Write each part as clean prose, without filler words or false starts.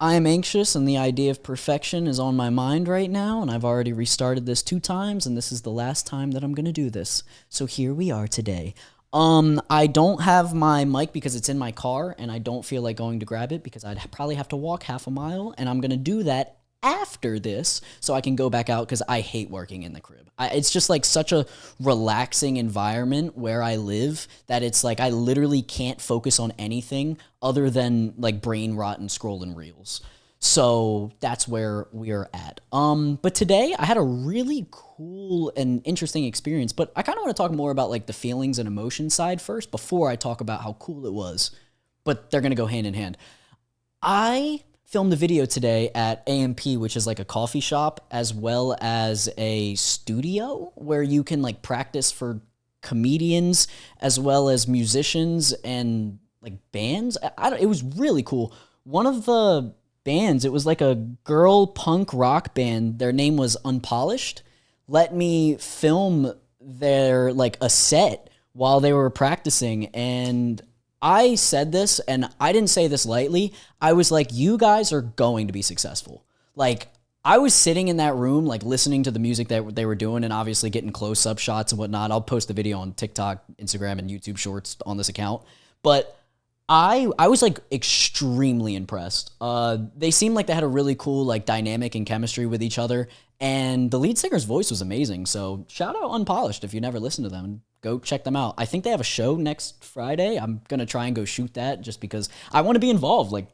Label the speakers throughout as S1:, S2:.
S1: I am anxious, and the idea of perfection is on my mind right now, and I've already restarted this 2 times, and this is the last time that I'm going to do this. So here we are today. I don't have my mic because it's in my car, and I don't feel like going to grab it because I'd probably have to walk half a mile, and I'm going to do that after this so I can go back out because I hate working in the crib. It's just like such a relaxing environment where I live that it's like I literally can't focus on anything other than like brain rot and scrolling reels. So that's where we're at. But today I had a really cool and interesting experience, but I kind of want to talk more about like the feelings and emotion side first before I talk about how cool it was. But they're going to go hand in hand. I filmed a video today at AMP, which is like a coffee shop, as well as a studio where you can like practice for comedians as well as musicians and like bands. It was really cool. One of the bands, it was like a girl punk rock band. Their name was Unpolished. Let me film their like a set while they were practicing, and I said this, and I didn't say this lightly. I was like, you guys are going to be successful. Like, I was sitting in that room, like, listening to the music that they were doing and obviously getting close-up shots and whatnot. I'll post a video on TikTok, Instagram, and YouTube Shorts on this account. But I was, like, extremely impressed. They seemed like they had a really cool, like, dynamic and chemistry with each other. And the lead singer's voice was amazing. So shout out Unpolished if you never listened to them. Go check them out. I think they have a show next Friday. I'm going to try and go shoot that just because I want to be involved. Like,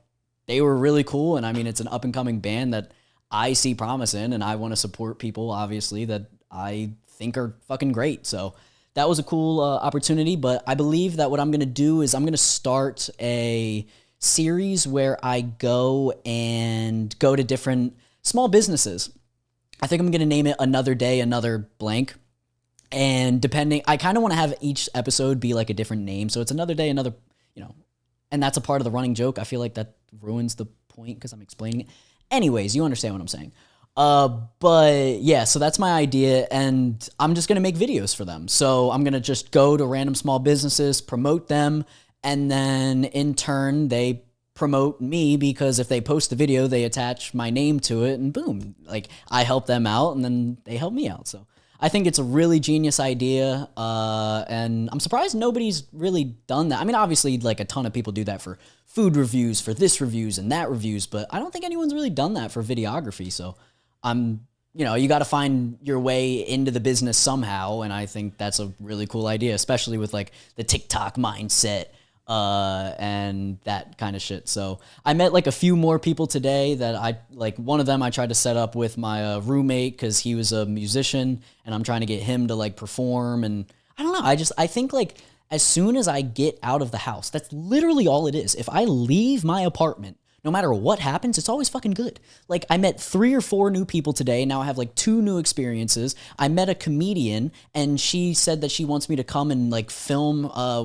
S1: they were really cool. And I mean, it's an up-and-coming band that I see promise in, and I want to support people, obviously, that I think are fucking great. So that was a cool opportunity. But I believe that what I'm going to do is I'm going to start a series where I go to different small businesses. I think I'm going to name it Another Day, Another Blank. And depending, I kind of want to have each episode be like a different name. So it's Another Day, Another, and that's a part of the running joke. I feel like that ruins the point because I'm explaining it. Anyways, you understand what I'm saying. But yeah, so that's my idea, and I'm just going to make videos for them. So I'm going to just go to random small businesses, promote them, and then in turn, they promote me because if they post the video, they attach my name to it, and boom, like I help them out, and then they help me out. So I think it's a really genius idea, and I'm surprised nobody's really done that. I mean, obviously, like a ton of people do that for food reviews, for this reviews and that reviews, but I don't think anyone's really done that for videography. So you got to find your way into the business somehow, and I think that's a really cool idea, especially with like the TikTok mindset and that kind of shit. So I met like a few more people today that one of them I tried to set up with my roommate because he was a musician and I'm trying to get him to like perform. And I don't know. I think like as soon as I get out of the house, that's literally all it is. If I leave my apartment, no matter what happens, it's always fucking good. Like, I met 3 or 4 new people today. Now I have, like, 2 new experiences. I met a comedian, and she said that she wants me to come and, like, film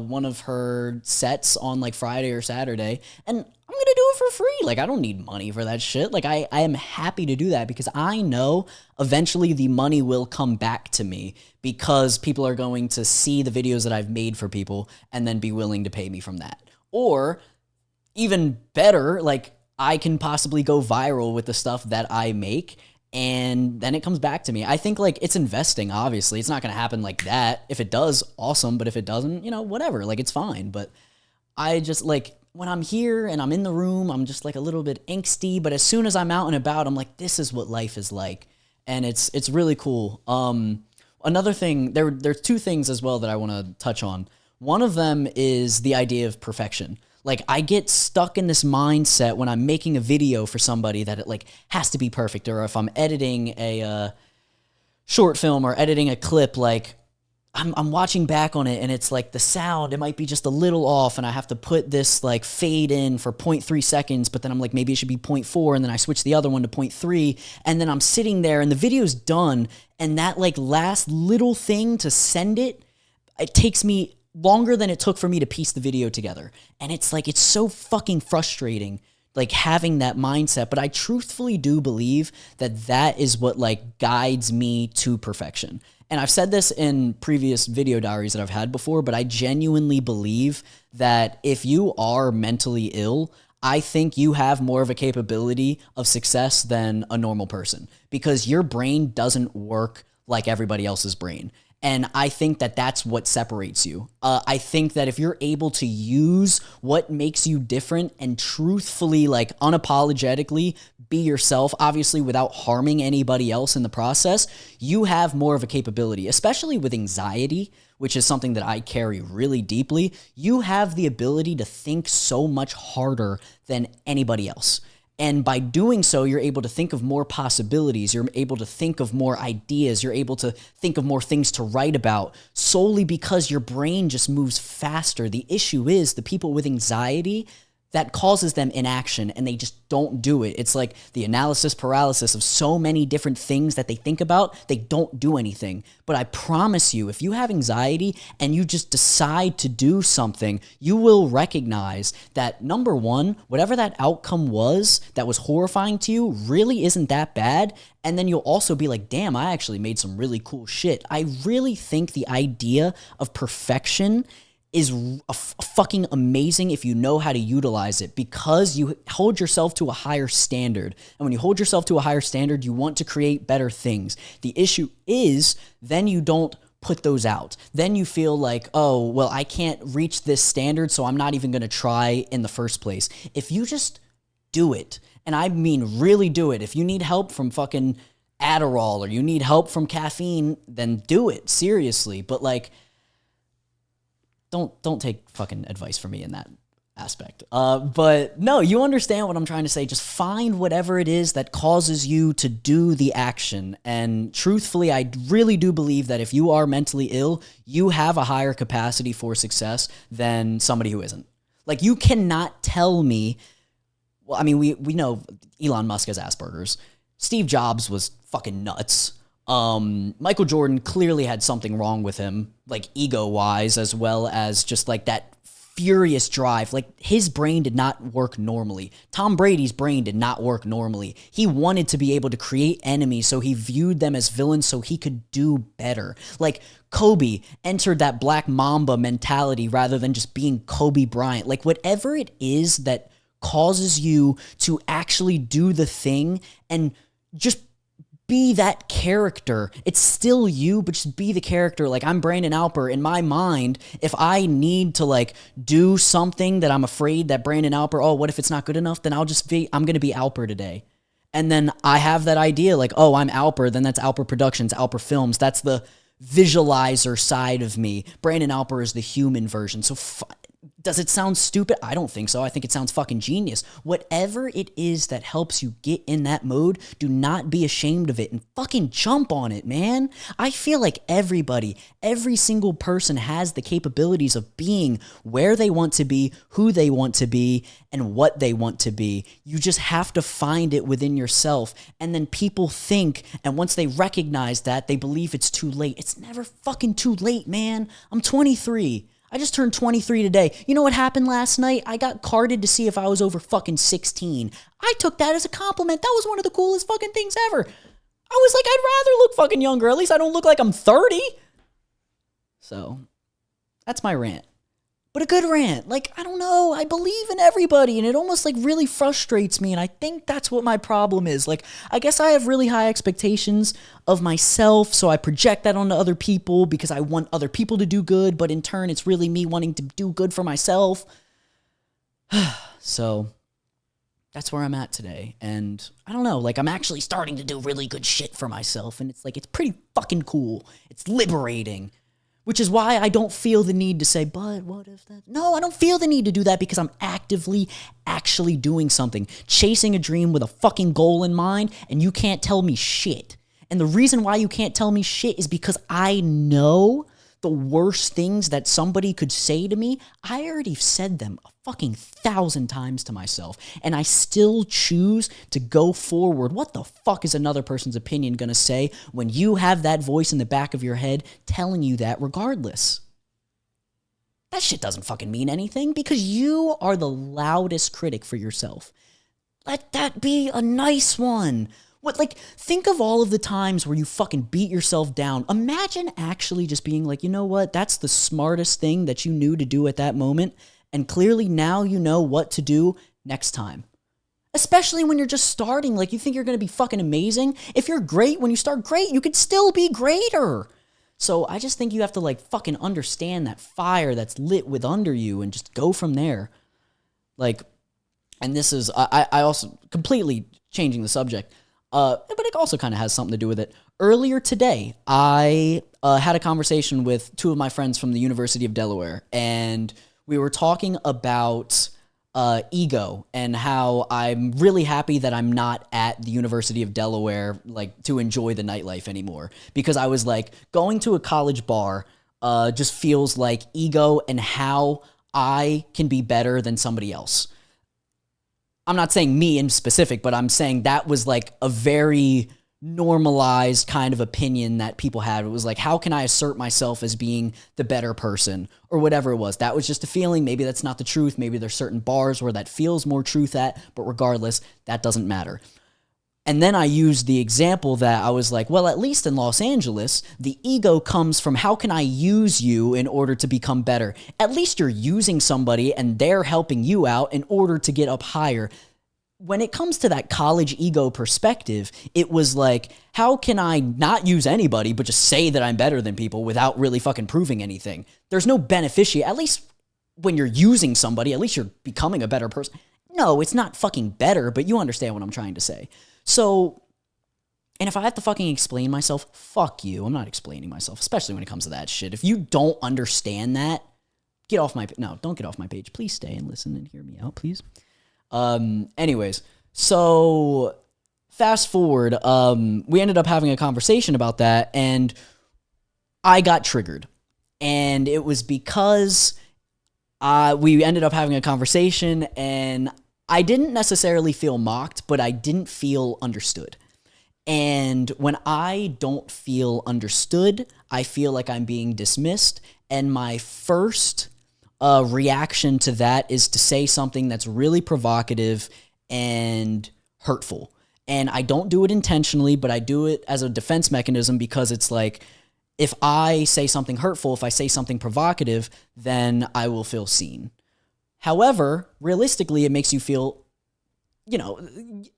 S1: one of her sets on, like, Friday or Saturday. And I'm going to do it for free. Like, I don't need money for that shit. Like, I am happy to do that because I know eventually the money will come back to me because people are going to see the videos that I've made for people and then be willing to pay me from that. Or even better, like I can possibly go viral with the stuff that I make and then it comes back to me. I think like it's investing, obviously. It's not going to happen like that. If it does, awesome. But if it doesn't, whatever, like it's fine. But I just like when I'm here and I'm in the room, I'm just like a little bit angsty. But as soon as I'm out and about, I'm like, this is what life is like. And it's really cool. Another thing, there's 2 things as well that I want to touch on. One of them is the idea of perfection. Like, I get stuck in this mindset when I'm making a video for somebody that it, like, has to be perfect. Or if I'm editing a short film or editing a clip, like, I'm watching back on it, and it's, like, the sound, it might be just a little off, and I have to put this, like, fade in for 0.3 seconds, but then I'm like, maybe it should be 0.4, and then I switch the other one to 0.3, and then I'm sitting there, and the video's done, and that, like, last little thing to send it takes me longer than it took for me to piece the video together. And it's like, it's so fucking frustrating, like having that mindset. But I truthfully do believe that that is what like guides me to perfection. And I've said this in previous video diaries that I've had before, but I genuinely believe that if you are mentally ill, I think you have more of a capability of success than a normal person because your brain doesn't work like everybody else's brain. And I think that that's what separates you. I think that if you're able to use what makes you different and truthfully, like unapologetically be yourself, obviously without harming anybody else in the process, you have more of a capability, especially with anxiety, which is something that I carry really deeply. You have the ability to think so much harder than anybody else. And by doing so, you're able to think of more possibilities. You're able to think of more ideas. You're able to think of more things to write about solely because your brain just moves faster. The issue is the people with anxiety, that causes them inaction and they just don't do it. It's like the analysis paralysis of so many different things that they think about, they don't do anything. But I promise you, if you have anxiety and you just decide to do something, you will recognize that number one, whatever that outcome was that was horrifying to you really isn't that bad. And then you'll also be like, damn, I actually made some really cool shit. I really think the idea of perfection is fucking amazing if you know how to utilize it because you hold yourself to a higher standard. And when you hold yourself to a higher standard, you want to create better things. The issue is then you don't put those out. Then you feel like, oh, well, I can't reach this standard, so I'm not even going to try in the first place. If you just do it, and I mean really do it, if you need help from fucking Adderall or you need help from caffeine, then do it, seriously. But like, don't take fucking advice from me in that aspect. But no, you understand what I'm trying to say. Just find whatever it is that causes you to do the action. And truthfully, I really do believe that if you are mentally ill, you have a higher capacity for success than somebody who isn't. Like, you cannot tell me, well, I mean, we know Elon Musk has Asperger's. Steve Jobs was fucking nuts. Michael Jordan clearly had something wrong with him, like ego-wise, as well as just like that furious drive. Like, his brain did not work normally. Tom Brady's brain did not work normally. He wanted to be able to create enemies, so he viewed them as villains so he could do better. Like, Kobe entered that Black Mamba mentality rather than just being Kobe Bryant. Like, whatever it is that causes you to actually do the thing and just be that character. It's still you, but just be the character. Like, I'm Brandon Alper. In my mind, if I need to like do something that I'm afraid that Brandon Alper, oh, what if it's not good enough? Then I'm going to be Alper today. And then I have that idea like, oh, I'm Alper. Then that's Alper Productions, Alper Films. That's the visualizer side of me. Brandon Alper is the human version. So does it sound stupid? I don't think so. I think it sounds fucking genius. Whatever it is that helps you get in that mode, do not be ashamed of it and fucking jump on it, man. I feel like every single person has the capabilities of being where they want to be, who they want to be, and what they want to be. You just have to find it within yourself. And then people think, and once they recognize that, they believe it's too late. It's never fucking too late, man. I'm 23. I just turned 23 today. You know what happened last night? I got carded to see if I was over fucking 16. I took that as a compliment. That was one of the coolest fucking things ever. I was like, I'd rather look fucking younger. At least I don't look like I'm 30. So, that's my rant. But a good rant. Like, I don't know. I believe in everybody, and it almost like really frustrates me, and I think that's what my problem is. Like, I guess I have really high expectations of myself, so I project that onto other people because I want other people to do good, but in turn, it's really me wanting to do good for myself. So, that's where I'm at today, and I don't know. Like, I'm actually starting to do really good shit for myself, and it's like, it's pretty fucking cool. It's liberating. Which is why I don't feel the need to say, but what if that? No, I don't feel the need to do that because I'm actively actually doing something, chasing a dream with a fucking goal in mind, and you can't tell me shit. And the reason why you can't tell me shit is because I know the worst things that somebody could say to me. I already said them a fucking 1,000 times to myself, and I still choose to go forward. What the fuck is another person's opinion gonna say when you have that voice in the back of your head telling you that regardless? That shit doesn't fucking mean anything because you are the loudest critic for yourself. Let that be a nice one. What, like, think of all of the times where you fucking beat yourself down. Imagine actually just being like, you know what? That's the smartest thing that you knew to do at that moment. And clearly now you know what to do next time. Especially when you're just starting, like you think you're going to be fucking amazing. If you're great when you start, great, you could still be greater. So I just think you have to like fucking understand that fire that's lit with under you and just go from there. Like, and this is, I also completely changing the subject, but it also kind of has something to do with it. Earlier today, I had a conversation with two of my friends from the University of Delaware, and we were talking about ego and how I'm really happy that I'm not at the University of Delaware, like, to enjoy the nightlife anymore. Because I was like, going to a college bar just feels like ego and how I can be better than somebody else. I'm not saying me in specific, but I'm saying that was like a very normalized kind of opinion that people had. It was like, how can I assert myself as being the better person or whatever it was? That was just a feeling. Maybe that's not the truth. Maybe there's certain bars where that feels more truth at, but regardless, that doesn't matter. And then I used the example that I was like, well, at least in Los Angeles, the ego comes from how can I use you in order to become better? At least you're using somebody and they're helping you out in order to get up higher. When it comes to that college ego perspective, it was like, how can I not use anybody but just say that I'm better than people without really fucking proving anything? There's no beneficiary. At least when you're using somebody, at least you're becoming a better person. No, it's not fucking better, but you understand what I'm trying to say. So, and if I have to fucking explain myself, fuck you. I'm not explaining myself, especially when it comes to that shit. If you don't understand that, get off my, no, don't get off my page. Please stay and listen and hear me out, please. Anyways, so fast forward, we ended up having a conversation about that and I got triggered. And it was because we ended up having a conversation and I didn't necessarily feel mocked, but I didn't feel understood. And when I don't feel understood, I feel like I'm being dismissed. And my first reaction to that is to say something that's really provocative and hurtful. And I don't do it intentionally, but I do it as a defense mechanism because it's like, if I say something hurtful, if I say something provocative, then I will feel seen. However, realistically, it makes you feel, you know,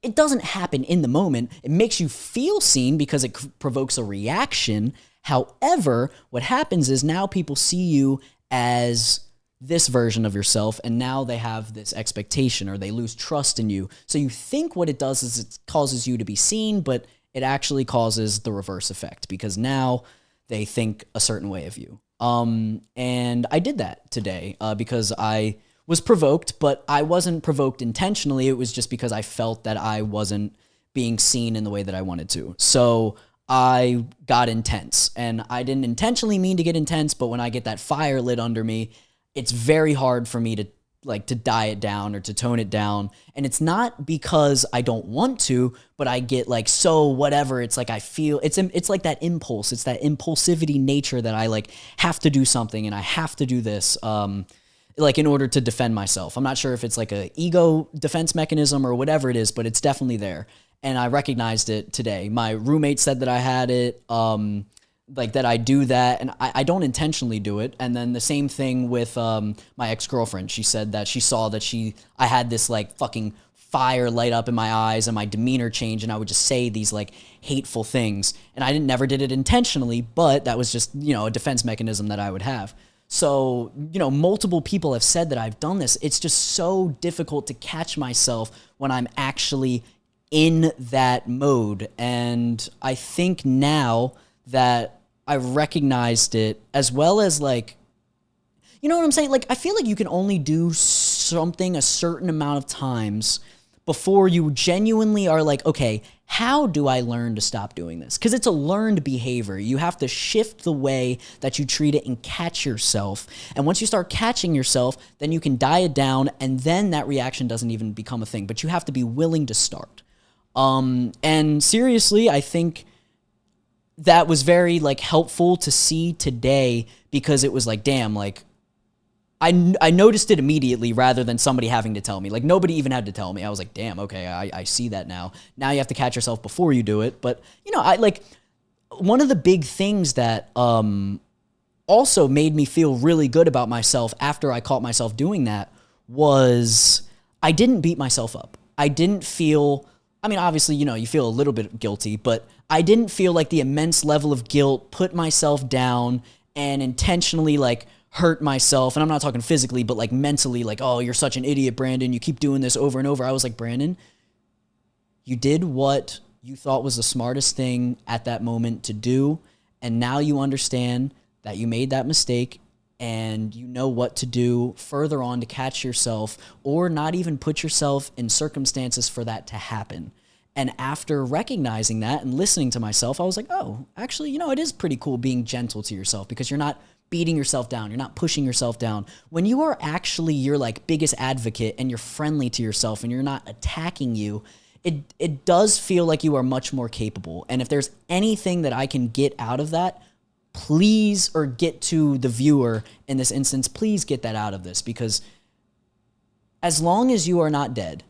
S1: it doesn't happen in the moment. It makes you feel seen because it provokes a reaction. However, what happens is now people see you as this version of yourself, and now they have this expectation or they lose trust in you. So you think what it does is it causes you to be seen, but it actually causes the reverse effect because now they think a certain way of you. And I did that today because I was provoked, but I wasn't provoked intentionally. It was just because I felt that I wasn't being seen in the way that I wanted to. So I got intense, and I didn't intentionally mean to get intense, but when I get that fire lit under me, it's very hard for me to die it down or to tone it down. And it's not because I don't want to, but I get like, so whatever. It's like, I feel it's like that impulse. It's that impulsivity nature that I like have to do something and I have to do this, like in order to defend myself. I'm not sure if it's like a ego defense mechanism or whatever it is, but it's definitely there. And I recognized it today. My roommate said that I had it, like that I do that, and I don't intentionally do it. And then the same thing with my ex-girlfriend. She said that she saw that I had this like fucking fire light up in my eyes and my demeanor change, and I would just say these like hateful things. And I never did it intentionally, but that was just, you know, a defense mechanism that I would have. So, you know, multiple people have said that I've done this. It's just so difficult to catch myself when I'm actually in that mode. And I think now that I recognized it, as well as like, you know what I'm saying? Like, I feel like you can only do something a certain amount of times before you genuinely are like, okay, how do I learn to stop doing this? Because it's a learned behavior. You have to shift the way that you treat it and catch yourself. And once you start catching yourself, then you can die it down, and then that reaction doesn't even become a thing. But you have to be willing to start. And seriously, I think that was very like helpful to see today, because it was like, damn, like I noticed it immediately rather than somebody having to tell me. Like, nobody even had to tell me. I was like, damn, okay, I see that now. Now you have to catch yourself before you do it. But, you know, I like, one of the big things that also made me feel really good about myself after I caught myself doing that was I didn't beat myself up. I didn't feel, I mean, obviously, you feel a little bit guilty, but I didn't feel like the immense level of guilt, put myself down and intentionally like hurt myself. And I'm not talking physically, but like mentally, like, oh, you're such an idiot, Brandon. You keep doing this over and over. I was like, Brandon, you did what you thought was the smartest thing at that moment to do. And now you understand that you made that mistake and you know what to do further on to catch yourself or not even put yourself in circumstances for that to happen. And after recognizing that and listening to myself, I was like, oh, actually, it is pretty cool being gentle to yourself because you're not beating yourself down. You're not pushing yourself down. When you are actually your like biggest advocate and you're friendly to yourself and you're not attacking you, it does feel like you are much more capable. And if there's anything that I can get out of that, please, or get to the viewer in this instance, please get that out of this, because as long as you are not dead,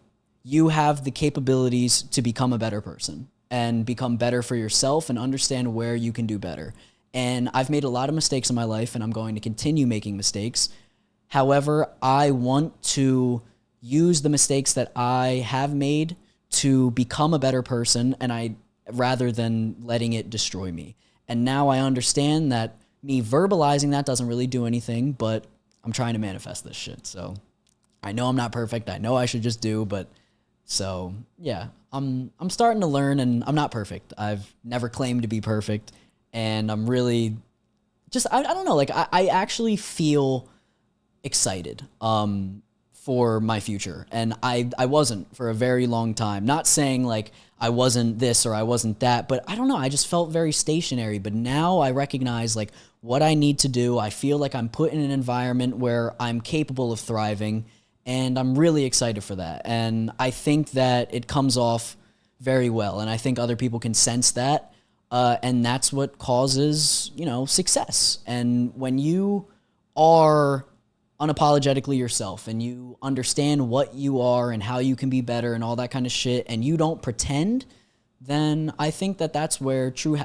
S1: you have the capabilities to become a better person and become better for yourself and understand where you can do better. And I've made a lot of mistakes in my life and I'm going to continue making mistakes. However, I want to use the mistakes that I have made to become a better person, and rather than letting it destroy me. And now I understand that me verbalizing that doesn't really do anything, but I'm trying to manifest this shit. So I know I'm not perfect. I know I should just do, but so yeah, I'm starting to learn, and I'm not perfect. I've never claimed to be perfect, and I'm really just, I don't know, like I actually feel excited for my future. And I wasn't for a very long time. Not saying like I wasn't this or I wasn't that, but I don't know. I just felt very stationary. But now I recognize like what I need to do. I feel like I'm put in an environment where I'm capable of thriving, and I'm really excited for that. And I think that it comes off very well. And I think other people can sense that. And that's what causes, success. And when you are unapologetically yourself and you understand what you are and how you can be better and all that kind of shit, and you don't pretend, then I think that that's where sorry,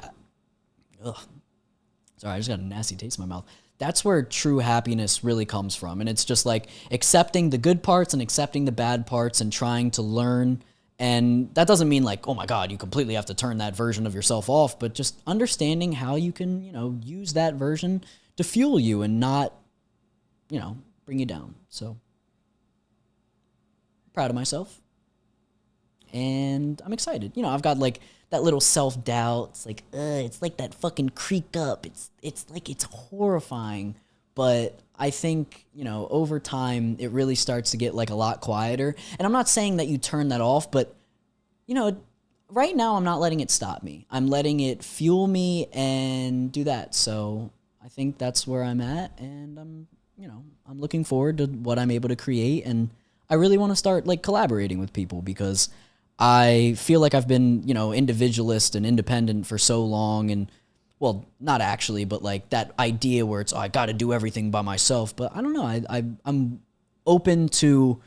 S1: I just got a nasty taste in my mouth. That's where true happiness really comes from. And it's just like accepting the good parts and accepting the bad parts and trying to learn. And that doesn't mean like, oh my God, you completely have to turn that version of yourself off, but just understanding how you can, use that version to fuel you and not, bring you down. So proud of myself. And I'm excited. I've got like that little self-doubt. It's like that fucking creep up. It's like it's horrifying. But I think, over time it really starts to get like a lot quieter. And I'm not saying that you turn that off, but right now I'm not letting it stop me. I'm letting it fuel me and do that. So I think that's where I'm at, and I'm looking forward to what I'm able to create, and I really want to start like collaborating with people because I feel like I've been, individualist and independent for so long, and well, not actually, but like that idea where it's, I got to do everything by myself. But I don't know. I'm open to,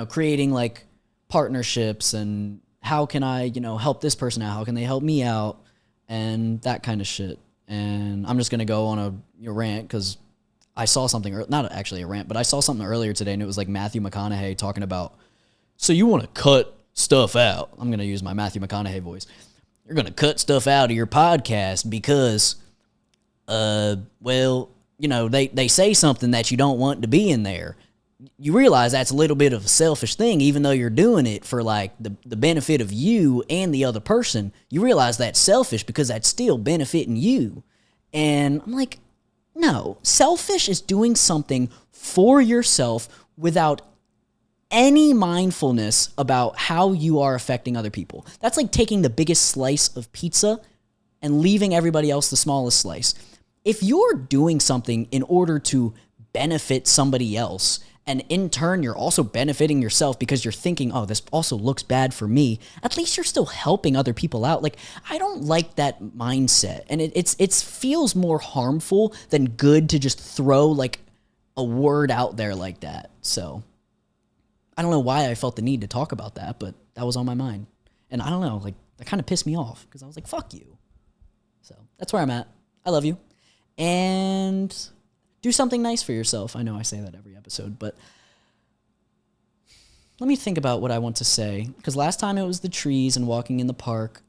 S1: creating like partnerships and how can I, help this person out? How can they help me out? And that kind of shit. And I'm just going to go on a rant because I saw something, not actually a rant, but I saw something earlier today, and it was like Matthew McConaughey talking about, so you want to cut stuff out. I'm going to use my Matthew McConaughey voice. You're going to cut stuff out of your podcast because, they say something that you don't want to be in there. You realize that's a little bit of a selfish thing, even though you're doing it for like the benefit of you and the other person. You realize that's selfish because that's still benefiting you. And I'm like, no, selfish is doing something for yourself without any mindfulness about how you are affecting other people. That's like taking the biggest slice of pizza and leaving everybody else the smallest slice. If you're doing something in order to benefit somebody else, and in turn you're also benefiting yourself because you're thinking, oh, this also looks bad for me, at least you're still helping other people out. Like, I don't like that mindset. And it feels more harmful than good to just throw like a word out there like that. So I don't know why I felt the need to talk about that, but that was on my mind. And I don't know, like, that kind of pissed me off because I was like, fuck you. So that's where I'm at. I love you. And do something nice for yourself. I know I say that every episode, but let me think about what I want to say, because last time it was the trees and walking in the park.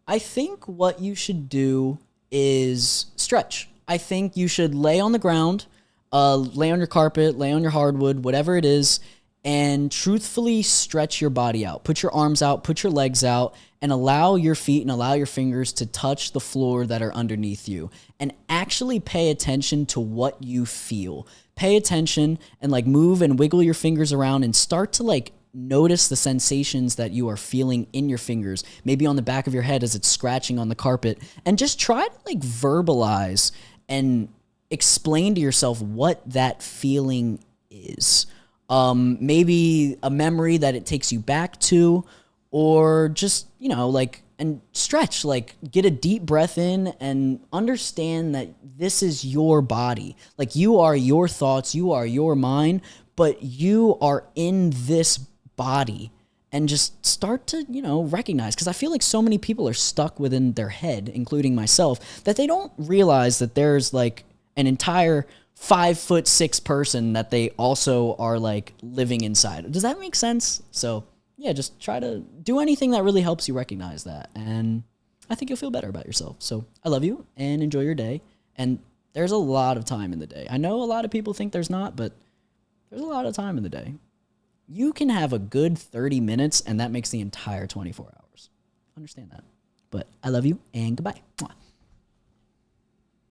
S1: I think what you should do is stretch. I think you should lay on the ground, lay on your carpet, lay on your hardwood, whatever it is, and truthfully stretch your body out. Put your arms out, put your legs out, and allow your feet and allow your fingers to touch the floor that are underneath you. And actually pay attention to what you feel. Pay attention and like move and wiggle your fingers around and start to like notice the sensations that you are feeling in your fingers, maybe on the back of your head as it's scratching on the carpet, and just try to like verbalize and explain to yourself what that feeling is. Maybe a memory that it takes you back to, or just, you know, like, and stretch, like get a deep breath in and understand that this is your body. Like you are your thoughts, you are your mind, but you are in this body, and just start to, you know, recognize, because I feel like so many people are stuck within their head, including myself, that they don't realize that there's like an entire 5'6" person that they also are like living inside. Does that make sense? So yeah, just try to do anything that really helps you recognize that, and I think you'll feel better about yourself. So I love you and enjoy your day. And there's a lot of time in the day. I know a lot of people think there's not, but there's a lot of time in the day. You can have a good 30 minutes, and that makes the entire 24 hours. Understand that. But I love you, and goodbye. Mwah.